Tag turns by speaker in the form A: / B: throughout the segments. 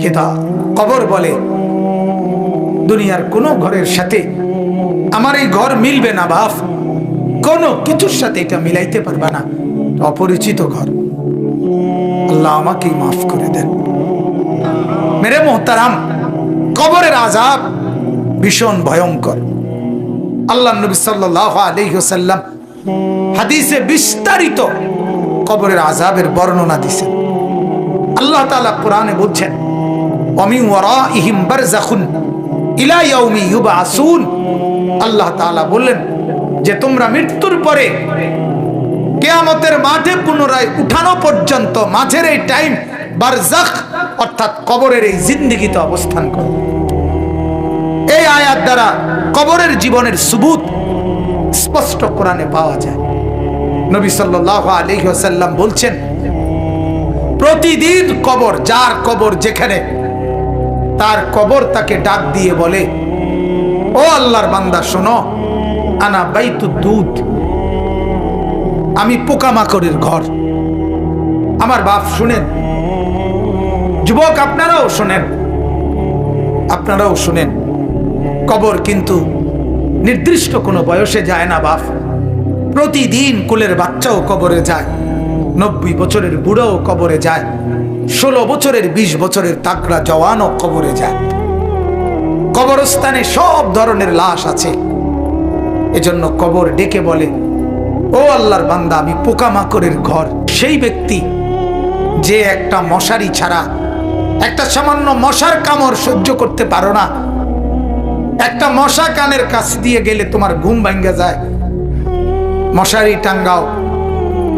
A: কেতা কবর বলে দুনিয়ার কোনো ঘরের সাথে আমার এই ঘর মিলবে না বাপ, কোনো কিছুর সাথে এটা মিলাইতে পারবা না, অপরিচিত ঘর। আল্লাহ আমাকে মাফ করে দেন। মেরে মোহতারাম, কবরের আযাব ভীষণ ভয়ঙ্কর। আল্লাহ নবী সাল্লাল্লাহু আলাইহি ওয়াসাল্লাম হাদিসে বিস্তারিত কবরের আযাবের বর্ণনা দিয়েছেন। আল্লাহ তাআলা কোরআনে বলছেন, ওয়ামিন ওয়ারাইহিম বারযাখুন ইলা ইয়াউমি ইউবআসুন। আল্লাহ তাআলা বললেন যে তোমরা মৃত্যুর পরে কিয়ামতের মাঠে পুনরায় উঠানো পর্যন্ত মাঝের এই টাইম বারযাখ অর্থাৎ কবরের এই জিন্দেগিতে অবস্থান করো। এই আয়াত দ্বারা কবরের জীবনের সুবুত স্পষ্ট কোরআনে পাওয়া যায়। নবী সাল্লাল্লাহু আলাইহি ওয়াসাল্লাম বলছেন, প্রতিদিন কবর, যার কবর যেখানে, তার কবর তাকে ডাক দিয়ে বলে, ও আল্লাহর বান্দা শোনো, আনা বাইতুদ দুদ, আমি পোকামাকড়ের ঘর। আমার বাপ শুনেন, যুবক আপনারাও শুনেন, আপনারাও শুনেন, কবর কিন্তু নির্দিষ্ট কোনো বয়সে যায় না বাপ। প্রতিদিন কোলের বাচ্চাও কবরে যায়, 90 বছরের বুড়োও কবরে যায়, 16 বছরের 20 বছরের তাকড়া জওয়ানও কবরে যায়। কবরস্থানে সব ধরনের লাশ আছে। এজন্য কবর ডেকে বলে, ও আল্লাহর বান্দা আমি পোকামাকড়ের ঘর। সেই ব্যক্তি যে একটা মশারি ছাড়া, একটা সামান্য মশার কামড় সহ্য করতে পারো না, একটা মশা কানের কাছ দিয়ে গেলে তোমার ঘুম ভাঙ্গা যায়, মশারি টাঙ্গাও,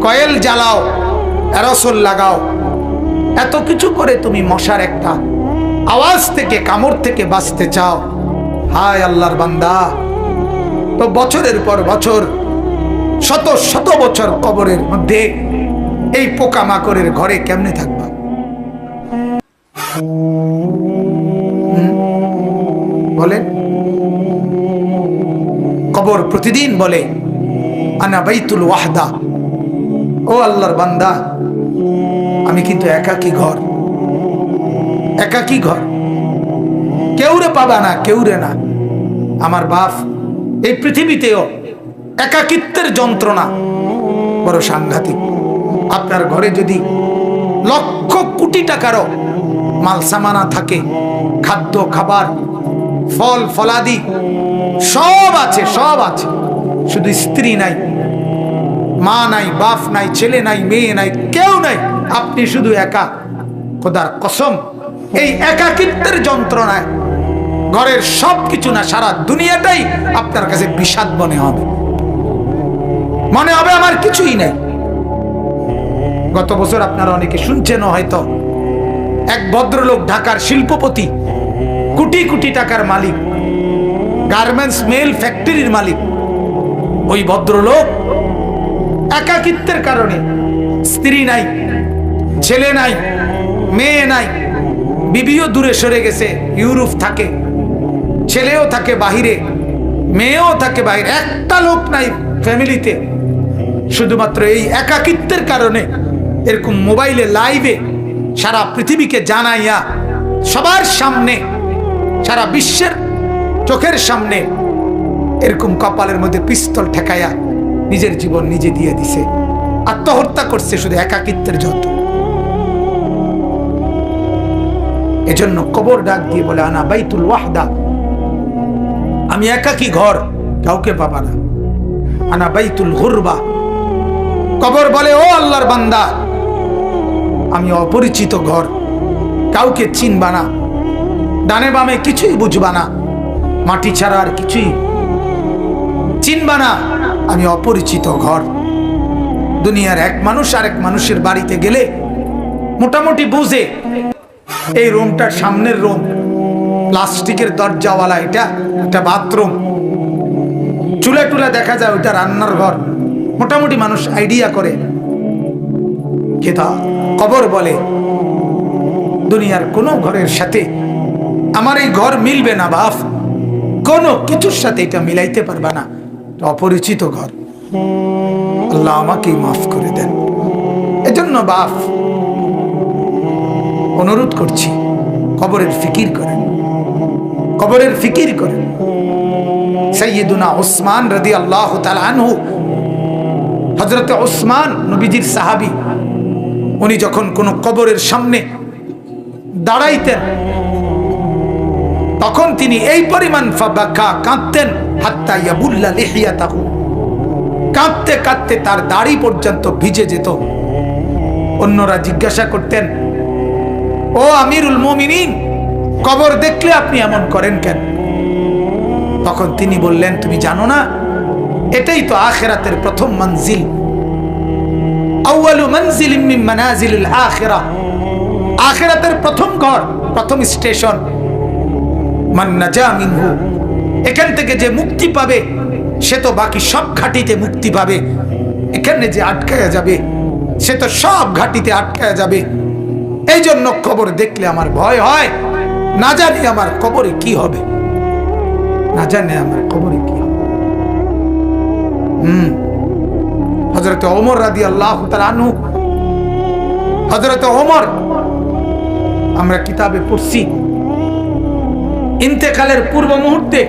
A: কয়েল জ্বালাও, অ্যারোসল লাগাও, এত কিছু করে তুমি মশার একটা আওয়াজ থেকে, কামড় থেকে বাঁচতে চাও। হায় আল্লাহর বান্দা, তো বছরের পর বছর, শত শত বছর কবরের মধ্যে এই পোকামাকড়ের ঘরে কেমনে থাকবা? বলেন। কবর প্রতিদিন বলে, আনা বাইতুল ওয়াহদা, ও আল্লাহর বান্দা আমি কিন্তু একাকী ঘর, একাকী ঘর, কেউরে পাবা না, কেউরে না। আমার বাপ, এই পৃথিবীতেও একাকিত্বের যন্ত্রণা বড় সাংঘাতিক। আপনার ঘরে যদি লক্ষ কোটি টাকারও মাল সামানা থাকে, খাদ্য খাবার, ফল ফলাদি সব আছে, সব আছে, শুধু স্ত্রী নাই, মা নাই, বাপ নাই, ছেলে নাই, মেয়ে নাই, কেউ নাই, আপনি শুধু একা। খোদার কসম, এই একাকিত্বের যন্ত্রণায় ঘরের সব কিছু না, সারা দুনিয়াটাই আপনার কাছে বিষাদ মনে হবে, মনে হবে আমার কিছুই নাই। গত বছর আপনারা অনেকে শুনছেন হয়তো, এক ভদ্রলোক, ঢাকার শিল্পপতি, কোটি কোটি টাকার মালিক, গার্মেন্টস মেল ফ্যাক্টরির মালিক, ওই ভদ্রলোক একাকিত্বের কারণে, স্ত্রী নাই, ছেলে নাই, মেয়ে নাই, বিবিও দূরে সরে গেছে, ইউরোপ থাকে, ছেলেও থাকে বাহিরে, মেয়েও থাকে বাহিরে, একটা লোক নাই ফ্যামিলিতে। শুধুমাত্র এই একাকিত্বের কারণে এরকম মোবাইলে লাইভে সারা পৃথিবীকে জানাইয়া, সবার সামনে, সারা বিশ্বের চোখের সামনে এরকম কপালের মধ্যে পিস্তল ঠেকাইয়া নিজের জীবন নিজে দিয়ে দিছে, আত্মহত্যা করছে শুধু একাকিত্বের যত। এজন্য কবর ডাক দিয়ে বলে, আনা বাইতুল ওয়াহদা, আমি একাকী ঘর, কাউকে পাবা না। আনা বাইতুল গুরবা, কবর বলে, ও আল্লাহর বান্দা আমি অপরিচিত ঘর, কাউকে চিনবা না, ডানে বামে কিছুই বুঝবা না, মাটি ছাড়া আর কিছুই চিনবা না, আমি অপরিচিত ঘর। দুনিয়ার এক মানুষ আরেক মানুষের বাড়িতে গেলে মোটামুটি বুঝে এই রুমটার সামনের রুম, প্লাস্টিকের দরজাওয়ালা, এটা একটা বাথরুম, চুলা টুলা দেখা যায়, ওইটা রান্নার ঘর, মোটামুটি মানুষ আইডিয়া করে। কবর বলে, দুনিয়ার কোনো ঘরের সাথে আমার এই ঘর মিলবে না বাপ, কোনো কিছুর সাথে এটা মিলাইতে পারবা না, অপরিচিত ঘর। আল্লাহ আমাকে মাফ করে দেন। এজন্য বাপ অনুরোধ করছি, কবরের ফিকির করেন, কবরের ফিকির করেন। সাইয়্যিদুনা উসমান রাদিয়াল্লাহু তাআলা আনহু, হযরত উসমান নবীজির সাহাবী, উনি যখন কোন কবরের সামনে দাঁড়াইতেন তখন তিনি এই পরিমাণ ফাবাকা কাঁদতেন, হাত্তা ইয়াবুল্লা লিহিয়াতাহু, কাঁদতে কাঁদতে তার দাড়ি পর্যন্ত ভিজে যেত। অন্যরা জিজ্ঞাসা করতেন, ও আমিরুল মুমিনিন, কবর দেখলে আপনি এমন করেন কেন? তখন তিনি বললেন, তুমি জানো না এটাই তো আখিরাতের প্রথম মঞ্জিল, আউয়ালু মানজিলিন মিন মানাজিলিল আখিরাহ, আখিরাতের প্রথম ঘর, প্রথম স্টেশন। মান নাজা মিনহু, এখান থেকে যে মুক্তি পাবে সে তো বাকি সব ঘাটিতে মুক্তি পাবে, এখানে যে আটকায়া যাবে সে তো সব ঘাটিতে আটকায়া যাবে। এই জন্য কবর দেখলে আমার ভয় হয়, না জানি আমার কবরে কি হবে, না জানি আমার কবরে কি হবে। হযরত ওমর রাদিয়াল্লাহু তাআলা আনহু, হযরত ওমর, আমরা কিতাবে পড়ছি, ইন্তেকালের পূর্ব মুহূর্তে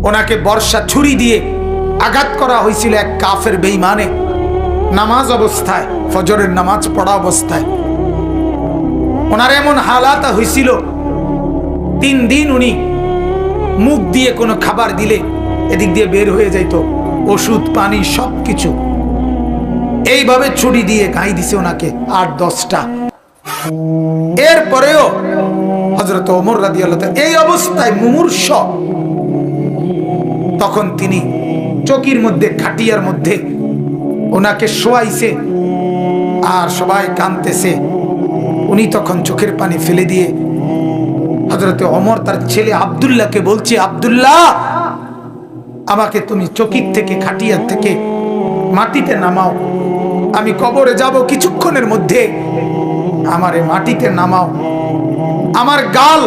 A: ওনাকে বর্ষা ছুরি দিয়ে আঘাত করা হয়েছিল এক কাফের বেঈমানে, নামাজ অবস্থায়, ফজরের নামাজ পড়া অবস্থায়। ওনার এমন হালাত হয়েছিল, 3 দিন উনি মুখ দিয়ে কোনো খাবার দিলে এদিক দিয়ে বের হয়ে যাইত, ওষুধ পানি সবকিছু। এইভাবে ছুরি দিয়ে গাই দিছে ওনাকে 8-10টা। এরপরেও হযরত ওমর রাদিয়াল্লাহু তাআলা এই অবস্থায় মুমূর্ষ, তখন তিনি চকির মধ্যে, খাটিয়ার মধ্যে ওনাকে শোয়াইছে আর সবাই কাঁদতেছে। উনি তখন চোখের পানি ফেলে দিয়ে হযরত ওমর তার ছেলে আব্দুল্লাহকে বলছে, আব্দুল্লাহ, আমাকে তুমি চকির থেকে, খাটিয়ার থেকে মাটিতে নামাও, আমি কবরে যাব কিছুক্ষণের মধ্যে, আমারে মাটিতে নামাও, আমার গাল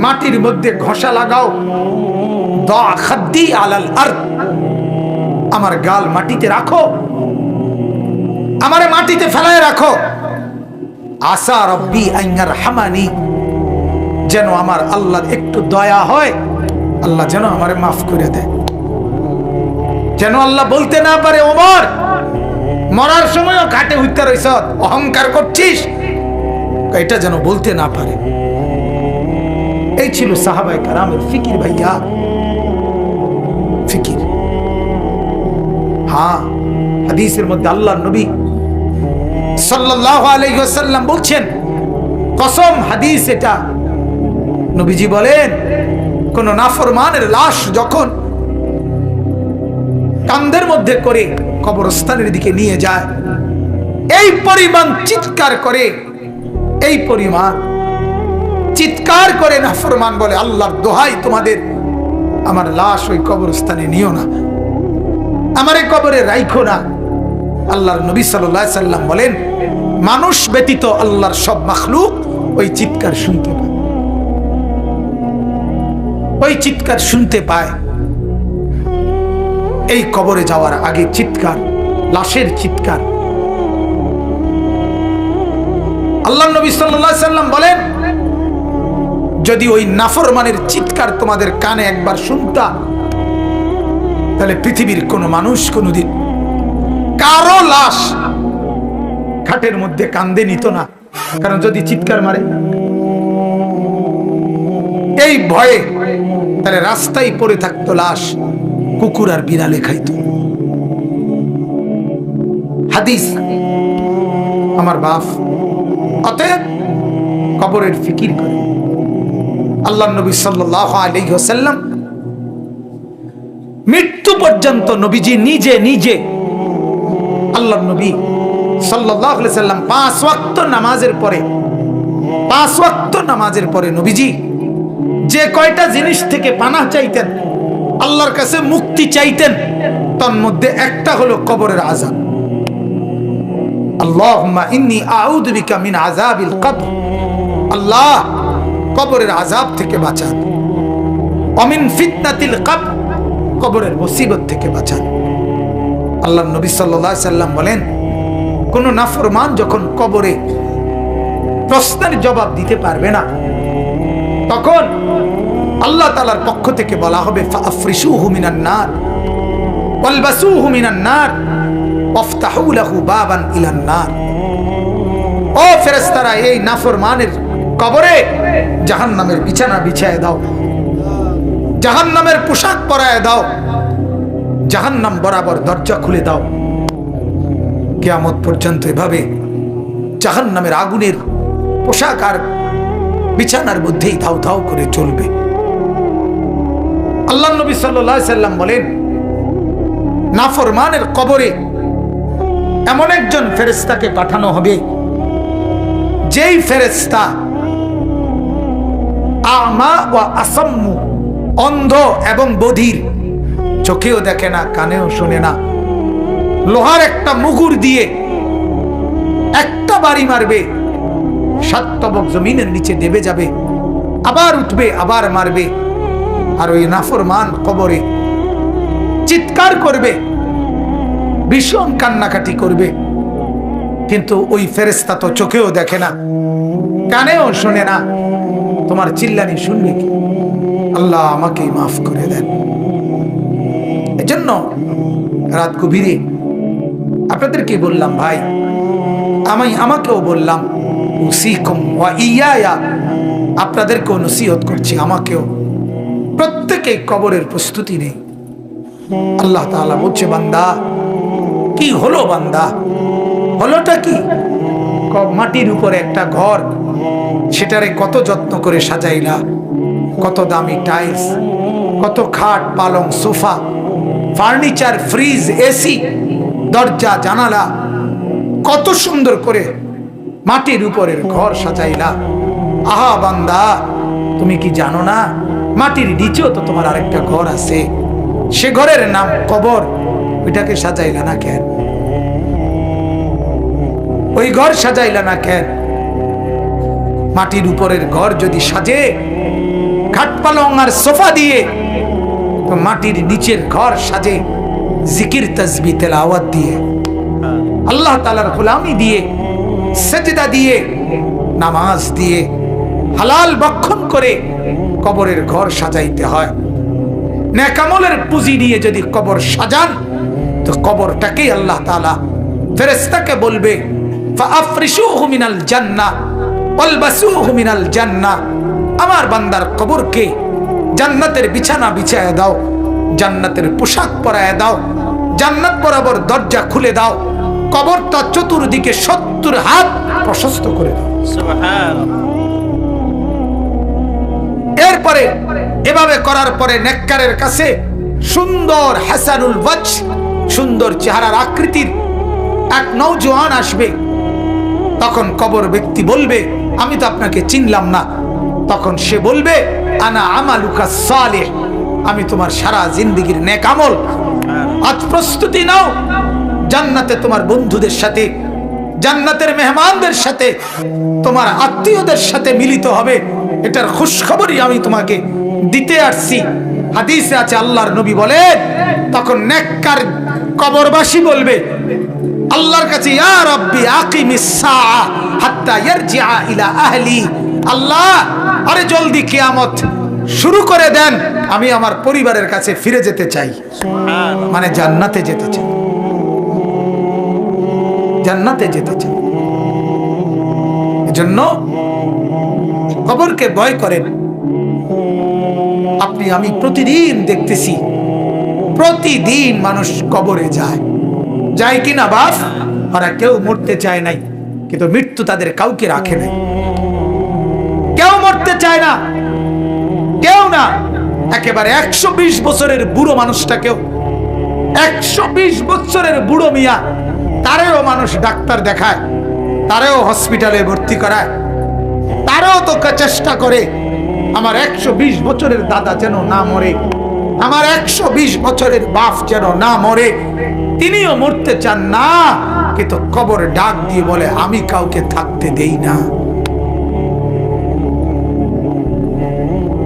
A: মাটির মধ্যে ঘষা লাগাও, দা খাদ্দি আলাল আরদ, আমার গাল মাটিতে রাখো, আমারে মাটিতে ফেলায় রাখো, আসা রব্বি আন ইয়ারহামানি, যেন আমার আল্লাহর একটু দয়া হয়, আল্লাহ যেন আমারে মাফ করে দেয়, যেন আল্লাহ বলতে না পারে, ওমর মরার সময়ও ঘাটে উঠতে রইছ, অহংকার করছিস, এটা যেন বলতে না পারে। এই ছিল সাহাবায়ে কেরামের ফিকির। ভাইয়া, ফিকির। হ্যাঁ, হাদিসের মধ্যে আল্লাহর নবী সাল্লাল্লাহু আলাইহি ওয়াসাল্লাম বলছেন, কসম, হাদিস এটা, নবীজি বলেন, কোন নাফরমানের লাশ যখন কাঁধের মধ্যে করে কবরস্থানের দিকে নিয়ে যায়, এই পরিমাণ চিৎকার করে, এই পরিমাণ চিৎকার করে নাফরমান বলে, আল্লাহর দোহাই তোমাদের, আমার লাশ ওই কবরস্থানে নিও না, আমারে কবরে রাইখো না। আল্লাহর নবী সাল্লাল্লাহু আলাইহি সাল্লাম বলেন, মানুষ ব্যতীত আল্লাহর সব মাখলুক ওই চিৎকার শুনতে পায়, ওই চিৎকার শুনতে পায়। এই কবরে যাওয়ার আগে চিৎকার, লাশের চিৎকার। আল্লাহর নবী সাল্লাল্লাহু আলাইহি সাল্লাম বলেন, যদি ওই নাফরমানের চিৎকার তোমাদের কানে একবার শুনতা, তাহলে পৃথিবীর কোন মানুষ কোনদিন কারো লাশ খাটের মধ্যে কান্দে নিত না, কারণ যদি চিৎকার মারে এই ভয়ে, তাহলে রাস্তায় পড়ে থাকতো লাশ, কুকুর আর বিড়ালে খাইতো। হাদিস আমার বাপ। অতএব কবরের ফিকির করে। আল্লাহর নবী সাল্লাল্লাহু আলাইহি ওয়াসাল্লাম মৃত্যু পর্যন্ত নবীজি নিজে নিজে, আল্লাহর নবী সাল্লাল্লাহু আলাইহি ওয়াসাল্লাম 5 ওয়াক্ত নামাজের পরে, 5 ওয়াক্ত নামাজের পরে নবীজি যে কয়টা জিনিস থেকে পানাহ চাইতেন, আল্লাহর কাছে মুক্তি চাইতেন, তার মধ্যে একটা হলো কবরের আযাব। আল্লাহুম্মা ইন্নী আউযু বিকা মিন আযাবিল কবর, আল্লাহ কবরের আযাব থেকে বাঁচান, ওয়া মিন ফিতনাতিল কবর, কবরের মুসিবত থেকে বাঁচান। আল্লাহর নবী সাল্লাল্লাহু আলাইহি সাল্লাম বলেন, কোন নাফরমান যখন কবরে প্রশ্নের জবাব দিতে পারবে না। তখন আল্লাহ তাআলার পক্ষ থেকে বলা হবে ফাফরিশুহু মিনান নার ওয়ালবাসুহু মিনান নার ওয়াফতাহু লাহু বাবান ইলান নার। ও ফেরেশতারা, এই নাফরমানের কবরে জাহান্নামের বিছানা বিছায় দাও, জাহান্নামের পোশাক পরায় দাও, জাহান্নাম বরাবর দরজা খুলে দাও। কিয়ামত পর্যন্ত এভাবে জাহান্নামের আগুনের পোশাক আর বিছানার মধ্যেই ধাউ ধাউ করে চলবে। আল্লাহ নবী সাল্লাল্লাহু আলাইহি সাল্লাম বলেন, নাফরমানের কবরে এমন একজন ফেরেশতাকে পাঠানো হবে, যেই ফেরেশতা আমা ওয়া আসাম্মু, অন্ধ এবং বধির, চোখেও দেখে না, কানেও শোনে না, লোহার একটা মুগুর দিয়ে একটা বাড়ি মারবে, 7 তবক জমিনের নিচে দেবে যাবে, আবার উঠবে, আবার মারবে। আর ওই নাফরমান কবরে চিৎকার করবে, ভীষণ কান্নাকাটি করবে, কিন্তু ওই ফেরেশতা তো চোখেও দেখে না, কানেও শোনে না, তোমার চিল্লানি শুনবে কি? আল্লাহ আমাকে মাফ করে দেন। এজন্য রাত গভীরে আপনাদেরকে বললাম, ভাই আমাকেও বললাম, উসিকুম ওয়া ইয়া, আপনাদেরকেও নসিহত করছি, আমাকেও। প্রত্যেকে কবরের প্রস্তুতি নেই। আল্লাহ তাআলা বলছে, বান্দা কি হলো? বান্দা হলোটা কি? মাটির উপরে একটা ঘর, সেটারে কত যত্ন করে সাজাইলা, কত দামি টাইলস, কত খাট পালং সোফা, ফার্নিচার, ফ্রিজ, এসি, দরজা জানালা, কত সুন্দর করে মাটির উপরের ঘর সাজাইলা। আহা বান্দা, তুমি কি জানো না মাটির নিচেও তো তোমার আরেকটা ঘর আছে, সে ঘরের নাম কবর। ওইটাকে সাজাইলা না কেন? ওই ঘর সাজাইলা না কেন? মাটির উপরের ঘর যদি সাজে খাট পালং আর সোফা দিয়ে, তো মাটির নিচের ঘর সাজে জিকির তাসবিহ তেলাওয়াত দিয়ে, আল্লাহ তাআলার গোলামি দিয়ে, সেজদা দিয়ে, নামাজ দিয়ে, হালাল ভক্ষণ করে কবরের ঘর সাজাইতে হয়। নেক আমলের পুঁজি নিয়ে যদি কবর সাজান, তো কবরটাকেই আল্লাহ তাআলা ফেরেশতাকে বলবে ফাআফরিশুহু মিনাল জান্নাহ ওয়ালবাসুহু মিনাল জান্নাহ, আমার বান্দার কবরকে জান্নাতের বিছানা বিছায় দাও, জান্নাতের পোশাক পরায় দাও, জান্নাত বরাবর দরজা খুলে দাও, কবরটা চতুর্দিকে 70 হাত প্রশস্ত করে দাও। সুবহানাল্লাহ। এরপরে এভাবে করার পরে নেককারের কাছে সুন্দর হাসানুল ওয়াজ, সুন্দর চেহারার আকৃতির এক নওজোয়ান আসবে। তখন কবর ব্যক্তি বলবে, আমি তো আপনাকে চিনলাম না। তখন সে বলবে, আনা আমালুকা সালেহ, আমি তোমার সারা জিন্দেগীর নেক আমল। আজ প্রস্তুতি নাও, জান্নাতে তোমার বন্ধুদের সাথে, জান্নাতের মেহমানদের সাথে, তোমার আত্মীয়দের সাথে মিলিত হবে। এটার খুশখবরই আমি তোমাকে দিতে আসছি। হাদিসে আছে, আল্লাহর নবী বলেন, তখন নেককার কবরবাসী বলবে আল্লাহর কাছে, ইয়া রাব্বি আকিমিস সাআ হাত্তা ইয়ারজিআ ইলা আহলি, আল্লাহ আরে জলদি কিয়ামত শুরু করে দেন, আমি আমার পরিবারের কাছে ফিরে যেতে চাই। মানে জান্নাতে যেতে চাই, জান্নাতে যেতে চাই। এজন্য কবরকে ভয় করেন। আপনি আমি প্রতিদিন দেখতেছি, প্রতিদিন মানুষ কবরে যায়, যায় কিনা বাস? ওরা কেউ মরতে চায় নাই, কিন্তু মৃত্যু তাদের কাউকে রাখে নাই। কেউ মরতে চায় না, কেউ না। একেবারে 120 বছরের বুড়ো মানুষটাকেও, 120 বছরের বুড়ো মিয়া, তারেও মানুষ ডাক্তার দেখায়, তারেও হসপিটালে ভর্তি করায়, তারেও তো চেষ্টা করে আমার 120 বছরের দাদা যেন না মরে, আমার 120 বছরের বাপ যেন না মরে। তিনিও মরতে চান না, কিন্তু কবর ডাক দিয়ে বলে, আমি কাউকে থাকতে দেই না।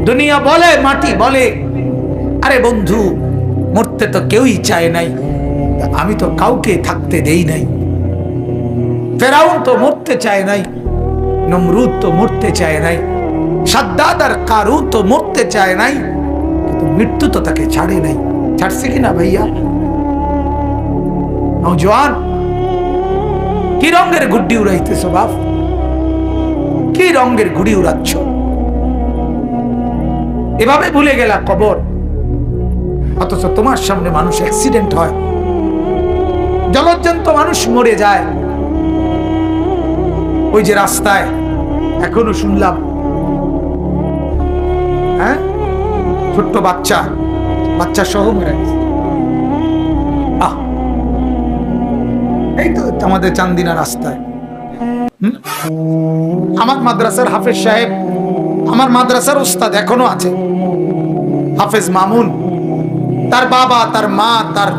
A: দুনিয়া বলে, মাটি বলে, আরে বন্ধু মরতে তো কেউই চায় নাই, আমি তো কাউকে থাকতে দেই নাই। ফেরাউন তো মরতে চায় নাই, নমরুদ তো মরতে চায় নাই, সাদ্দাদ আর কারুন তো মরতে চায় নাই, কিন্তু মৃত্যু তো তাকে ছাড়ে নাই। ছাড়ছে কিনা ভাইয়া? নওজোয়ান, কি রঙের গুড্ডি উড়াইতেছ বাপ? কি রঙের গুড়ি উড়াচ্ছ? এভাবে ভুলে গেলা কবর, অথচ তোমার সামনে মানুষ অ্যাক্সিডেন্ট হয়, জলজ্জান্ত মানুষ মরে যায়। ওই যে রাস্তায় এখনো শুনলাম, হ্যাঁ, ছোট্ট বাচ্চা সহ মেরে গেছে। এই তো আমাদের চান্দিনা রাস্তায়। আমার মাদ্রাসার হাফেজ সাহেব, আমার মাদ্রাসার উস্তাদ এখনো আছে, হাফেজ মামুন। তার বাবা, তার মা, তার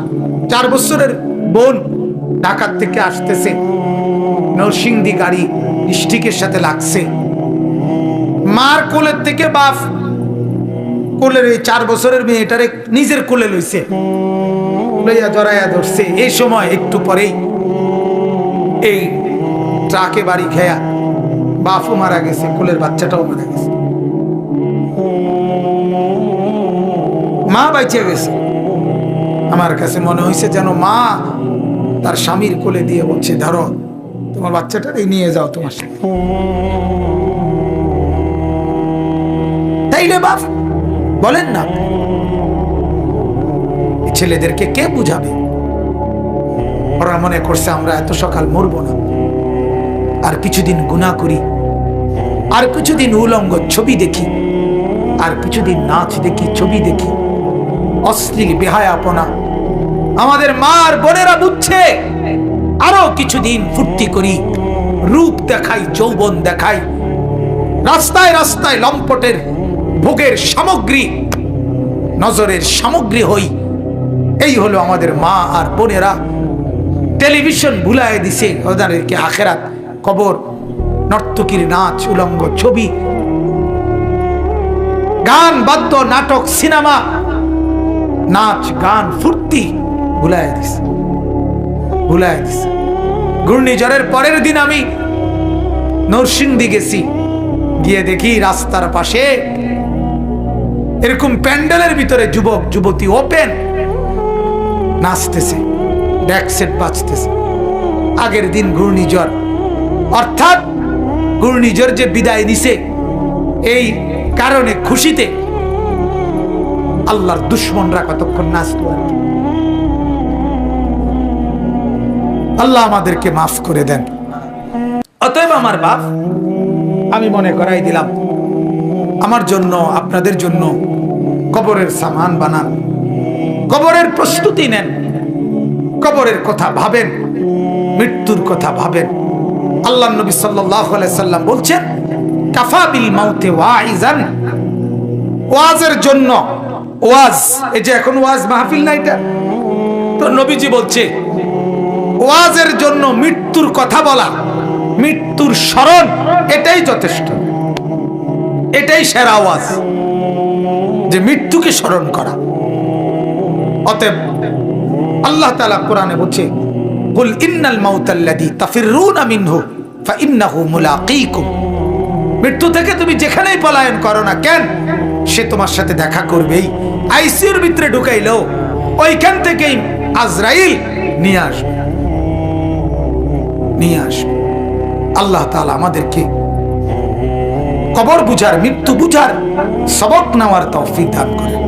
A: 4 বছরের বোন ঢাকা থেকে আসতেছে, নরসিংদী গাড়ি স্টিকের সাথে লাগছে। মার কোলের থেকে বাপ কোলের এই 4 বছরের মেয়েটারে নিজের কোলে লইছে, লইয়া জড়াইয়া ধরছে। এই সময় একটু পরেই এই ট্রাকে বাড়ি খেয়া বাপও মারা গেছে, কোলের বাচ্চাটাও মারা গেছে, মা বাইচে গেছে। আমার কাছে মনে হয়েছে যেন মা তার স্বামীর কোলে দিয়ে বলছে, ধরো তোমার বাচ্চাটাই নিয়ে যাও তোমার সাথে। তাইলে বাপ বলেন না, ছেলেদেরকে কে বুঝাবে? ওরা মনে করছে আমরা এত সকাল মরবো না, আর কিছুদিন গুনাহ করি, আর কিছুদিন উলঙ্গ ছবি দেখি, আর কিছুদিন নাচ দেখি, ছবি দেখি, অশ্লীল বেহায়াপনা। আমাদের মা আর বোনেরা বুঝছে আরো কিছুদিন ফুর্তি করি, রূপ দেখাই, যৌবন দেখাই, রাস্তায় রাস্তায় লম্পটের ভোগের সামগ্রী, নজরের সামগ্রী হই। এই হলো আমাদের মা আর বোনেরা। টেলিভিশন ভুলায় দিছে ওদেরকে আখেরাত, কবর, নর্তকীর নাচ, উলঙ্গ ছবি, গান, বাদ্য, নাটক, সিনেমা, নাচ, গান, ফুর্তি ভুলায় দিছে, ভুলায় দিছে। ঘূর্ণিঝড়ের পরের দিন আমি নরসিংদী গেছি, গিয়ে দেখি রাস্তার পাশে এরকম প্যান্ডেলের ভিতরে যুবক যুবতী ওপেন নাচতেছে, ডেক সেট বাজতেছে। আগের দিন ঘূর্ণিঝড়, অর্থাৎ ঘূর্ণিঝড় যে বিদায় নিছে এই কারণে খুশিতে আল্লাহর দুশ্মনরা কতক্ষণ নাচতো। আল্লাহ আমাদেরকে মাফ করে দেন। অতএব আমার বাপ, আমি মনে করাই দিলাম, আমার জন্য, আপনাদের জন্য কবরের সামান বানান, কবরের প্রস্তুতি নেন, কবরের কথা ভাবেন, মৃত্যুর কথা ভাবেন। আল্লাহ নবী সাল্লাল্লাহু আলাইহি সাল্লাম বলছেন, কাফা বিল মাউতে ওয়াইজান, ওয়াজের জন্য, ওয়াজ, এই যে এখন ওয়াজ মাহফিল না, এটা তো নবীজি বলছে ওয়াজের জন্য মৃত্যুর কথা বলা, মৃত্যুর স্মরণ, এটাই যথেষ্ট, এটাই সেরা ওয়াজ, যে মৃত্যুকে স্মরণ করা। অতএব আল্লাহ তাআলা কোরআনে বলছে, কুল ইন্নাল মাউতাল্লাযী তাফিররুনা মিনহু ফাইন্নাহু মুলাকীকুম, মৃত্যু থেকে তুমি যেখানেই পলায়ন করো না কেন, সে তোমার সাথে দেখা করবেই। আইসিইউর ভিতরে ঢুকাইলো, ওইখান থেকেই আজরাইল নিয়ে আসবে, নিয়ে আসবে। আল্লাহ তাআলা আমাদেরকে কবর বুঝার, মৃত্যু বুঝার সবক নেওয়ার তৌফিক দান করেন।